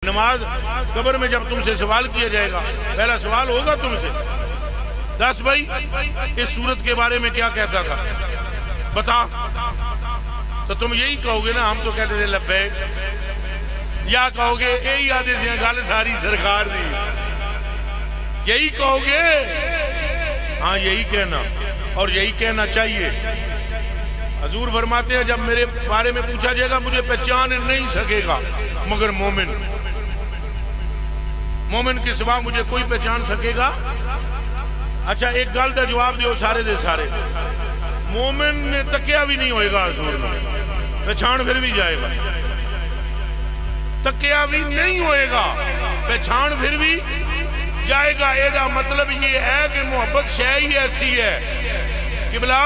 नमाज कब्र में जब तुमसे सवाल किया जाएगा, पहला सवाल होगा तुमसे, 10 भाई इस सूरत के बारे में क्या कहता था बता। तो तुम यही कहोगे ना, हम तो कहते थे लब्बैक, या कहोगे यही आदे से गल सारी सरकार दी, यही कहोगे। हाँ यही कहना, और यही कहना चाहिए। हजूर फरमाते हैं जब मेरे बारे में पूछा जाएगा मुझे पहचान नहीं सकेगा मगर मोमिन, मोमिन के सिवा मुझे कोई पहचान सकेगा। अच्छा एक गल का जवाब दियो सारे दे सारे, मोमिन ने तकिया भी नहीं होएगा हजूर ने, पहचान फिर भी जाएगा। तकिया भी नहीं होएगा, पहचान फिर भी जाएगा। एदा मतलब ये है कि मोहब्बत शय ही ऐसी है कि बिला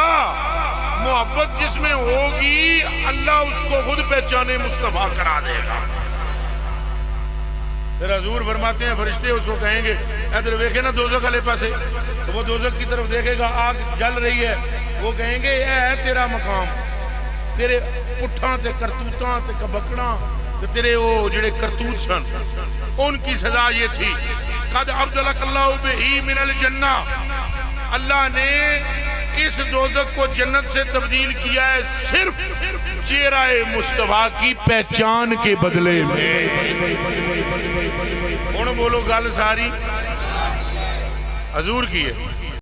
मोहब्बत जिसमें होगी अल्लाह उसको खुद पहचाने मुस्तफा करा देगा। फिर हजूर फरमाते हैं फरिश्ते उसको कहेंगे इधर देखे ना दोजख वाले पासे, तो वो दोजख की तरफ देखेगा, आग जल रही है, वो कहेंगे यह है तेरा मकाम, तेरे पुट्ठा ते करतूतां ते कबकड़ा ते तेरे वो जेड़े करतूत सन उनकी सजा ये थी। कद अब्दुल्लाह बिही मिनल जन्ना, अल्लाह ने इस दोजख को जन्नत से तब्दील किया है सिर्फ चेहरा मुस्तफा की पहचान के बदले में। बोलो गल सारी हजूर की है।